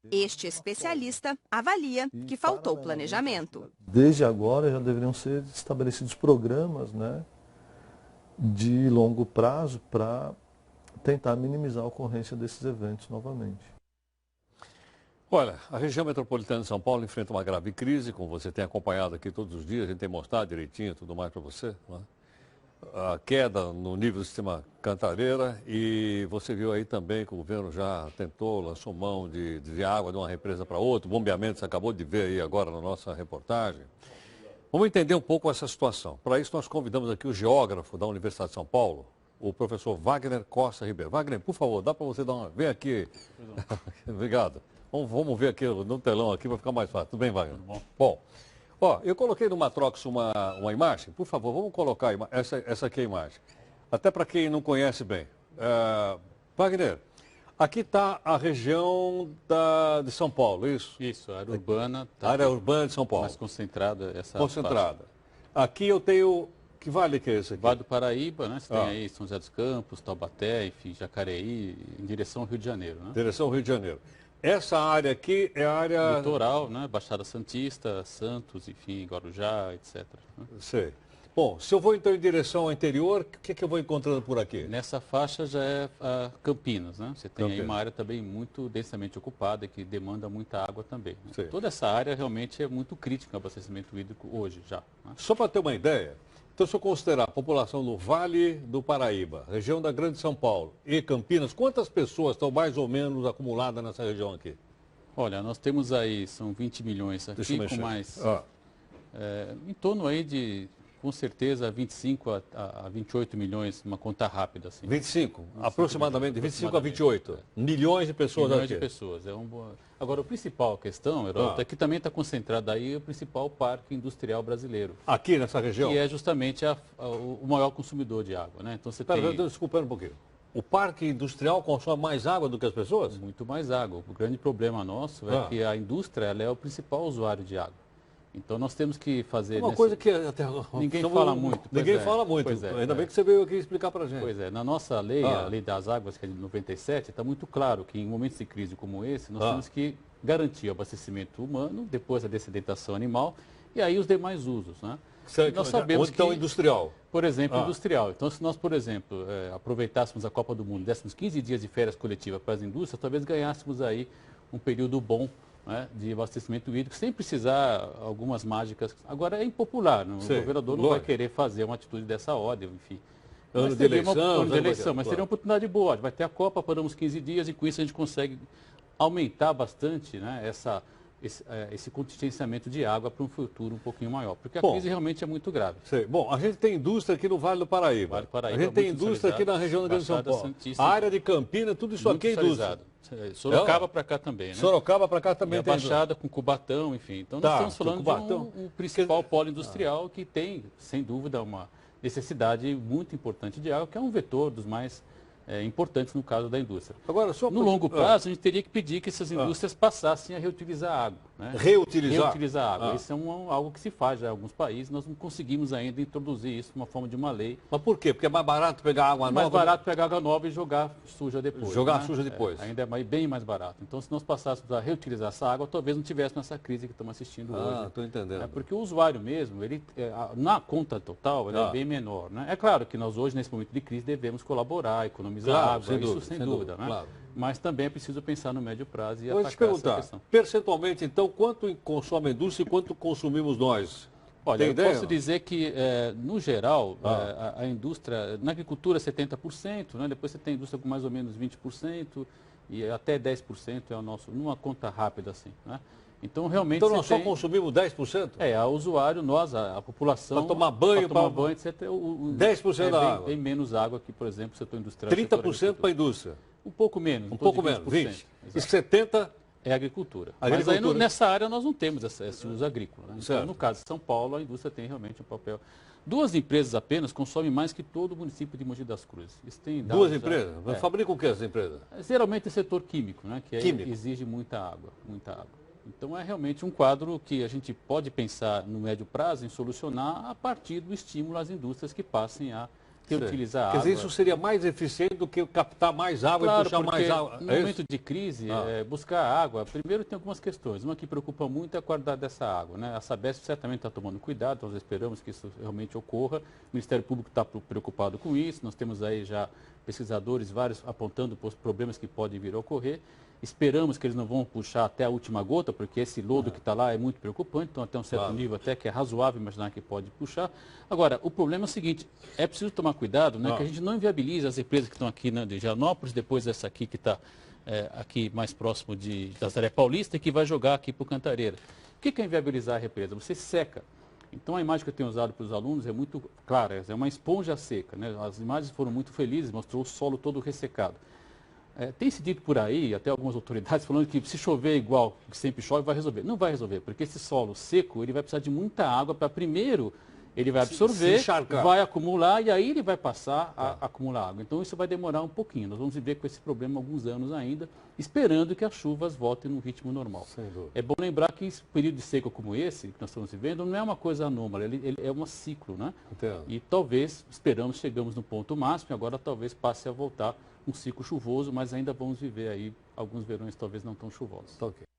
Este especialista avalia que faltou planejamento. Desde agora já deveriam ser estabelecidos programas, né, de longo prazo para tentar minimizar a ocorrência desses eventos novamente. Olha, a região metropolitana de São Paulo enfrenta uma grave crise, como você tem acompanhado aqui todos os dias, a gente tem mostrado direitinho tudo mais para você, né? A queda no nível do sistema Cantareira e você viu aí também que o governo já tentou, lançou mão de desviar água de uma represa para outra, o bombeamento você acabou de ver aí agora na nossa reportagem. Vamos entender um pouco essa situação. Para isso nós convidamos aqui o geógrafo da Universidade de São Paulo, o professor Wagner Costa Ribeiro. Wagner, por favor, dá para você dar uma... Vem aqui. Obrigado. Vamos ver aqui no telão aqui, vai ficar mais fácil. Tudo bem, Wagner? Tudo bom. Bom, ó, eu coloquei no Matrox uma imagem. Por favor, vamos colocar essa aqui é a imagem. Até para quem não conhece bem. Wagner, aqui está a região de São Paulo, isso? Isso, a área urbana. Tá a área urbana de São Paulo. Mais concentrada essa concentrada. Faixa. Aqui eu tenho... Que vale que é esse aqui? Vale do Paraíba, né? Você tem aí São José dos Campos, Taubaté, enfim, Jacareí, em direção ao Rio de Janeiro, né? Direção ao Rio de Janeiro. Essa área aqui é a área... Litoral, né? Baixada Santista, Santos, enfim, Guarujá, etc. Né? Sei. Bom, se eu vou então em direção ao interior, o que eu vou encontrando por aqui? Nessa faixa já é Campinas, né? Você tem aí uma área também muito densamente ocupada, que demanda muita água também. Né? Toda essa área realmente é muito crítica ao abastecimento hídrico hoje já. Né? Só para ter uma ideia, então se eu considerar a população do Vale do Paraíba, região da Grande São Paulo e Campinas, quantas pessoas estão mais ou menos acumuladas nessa região aqui? Olha, nós temos aí, são 20 milhões aqui, com mais... em torno aí de... Com certeza, 25 a 28 milhões, uma conta rápida. Assim. 25? Aproximadamente, 25 a 28. Milhões de pessoas milhões aqui. De pessoas. Agora, a principal questão, Heródoto, é que também está concentrado aí o principal parque industrial brasileiro. Aqui nessa região? Que é justamente o maior consumidor de água. Né? Então, você tem... Desculpa um pouquinho. O parque industrial consome mais água do que as pessoas? Muito mais água. O grande problema nosso é que a indústria ela é o principal usuário de água. Então nós temos que fazer... Uma coisa que até ninguém fala muito. Ninguém fala muito. Ainda bem que você veio aqui explicar para a gente. Pois é, na nossa lei, a Lei das Águas, que é de 97, está muito claro que em momentos de crise como esse, nós temos que garantir o abastecimento humano, depois a dessedentação animal e aí os demais usos. Né? Nós sabemos onde está o industrial? Por exemplo, industrial. Então, se nós, por exemplo, aproveitássemos a Copa do Mundo, dessemos 15 dias de férias coletivas para as indústrias, talvez ganhássemos aí um período bom, né, de abastecimento hídrico, sem precisar algumas mágicas. Agora é impopular, o governador não vai querer fazer uma atitude dessa ordem, enfim. Ano de eleição, mas seria uma oportunidade boa. Vai ter a Copa, paramos 15 dias e com isso a gente consegue aumentar bastante, né, esse contingenciamento de água para um futuro um pouquinho maior, porque a crise realmente é muito grave. Bom, a gente tem indústria aqui no Vale do Paraíba. A gente tem indústria aqui na região da Grande São Paulo. Santista, a área de Campinas, tudo isso aqui é indústria. Sorocaba para cá também, né? Sorocaba para cá também tem. Baixada com Cubatão, enfim. Então nós estamos falando de um principal polo industrial que tem, sem dúvida, uma necessidade muito importante de água, que é um vetor dos mais importantes no caso da indústria. Agora, no longo prazo, a gente teria que pedir que essas indústrias passassem a reutilizar a água. Né? Reutilizar a água. Isso é algo que se faz já em alguns países. Nós não conseguimos ainda introduzir isso de uma forma de uma lei. Mas por quê? Porque é mais barato pegar água nova? É mais barato pegar água nova e jogar suja depois. Suja depois. Ainda é bem mais barato. Então, se nós passássemos a reutilizar essa água, talvez não tivéssemos essa crise que estamos assistindo hoje. Estou entendendo. Porque o usuário mesmo, ele, na conta total, ele é bem menor. Né? É claro que nós hoje, nesse momento de crise, devemos colaborar, economizar água, sem dúvida, né? Claro. Mas também é preciso pensar no médio prazo e atacar essa questão. Percentualmente, então, quanto consome a indústria e quanto consumimos nós? Olha, eu posso dizer que, no geral, a indústria, na agricultura 70%, né? Depois você tem a indústria com mais ou menos 20% e até 10% é o nosso, numa conta rápida assim, né? Então, realmente... Então, nós só consumimos 10%? A usuário, nós, a população... Para tomar banho, etc. 10% da água. Bem menos água que, por exemplo, o setor industrial. 30% para a indústria? Um pouco menos. Um pouco menos, 20%. E 70%? É agricultura. Mas aí, nessa área, nós não temos esse uso agrícola. Né? Então, no caso de São Paulo, a indústria tem realmente um papel... 2 empresas apenas consomem mais que todo o município de Mogi das Cruzes. Isso tem dados, 2 empresas? Fabricam o que essas empresas? Geralmente é setor químico, né? Que exige muita água. Então é realmente um quadro que a gente pode pensar no médio prazo em solucionar a partir do estímulo às indústrias que passem a utilizar Quer água. dizer, isso seria mais eficiente do que captar mais água Claro, e puxar porque mais água. no momento de crise, buscar água, primeiro tem algumas questões. Uma que preocupa muito é a qualidade dessa água, né? A Sabesp certamente está tomando cuidado, nós esperamos que isso realmente ocorra. O Ministério Público está preocupado com isso, nós temos aí já pesquisadores vários apontando os problemas que podem vir a ocorrer. Esperamos que eles não vão puxar até a última gota, porque esse lodo que está lá é muito preocupante, então até um certo nível até que é razoável imaginar que pode puxar. Agora, o problema é o seguinte, é preciso tomar cuidado, né, que a gente não inviabilize as empresas que estão aqui, né, de Gianópolis, depois dessa aqui que está aqui mais próximo de Nazaré Paulista e que vai jogar aqui para o Cantareira. O que é inviabilizar a represa? Você seca. Então a imagem que eu tenho usado para os alunos é muito clara, é uma esponja seca, né? As imagens foram muito felizes, mostrou o solo todo ressecado. Tem se dito por aí, até algumas autoridades, falando que se chover igual que sempre chove, vai resolver. Não vai resolver, porque esse solo seco, ele vai precisar de muita água para primeiro, ele vai absorver, vai acumular e aí ele vai passar a acumular água. Então isso vai demorar um pouquinho. Nós vamos viver com esse problema alguns anos ainda, esperando que as chuvas voltem no ritmo normal. É bom lembrar que esse período de seca como esse, que nós estamos vivendo, não é uma coisa anômala, ele é um ciclo, né? Entendo. E talvez, chegamos no ponto máximo, agora talvez passe a voltar um ciclo chuvoso, mas ainda vamos viver aí alguns verões talvez não tão chuvosos. Tá ok.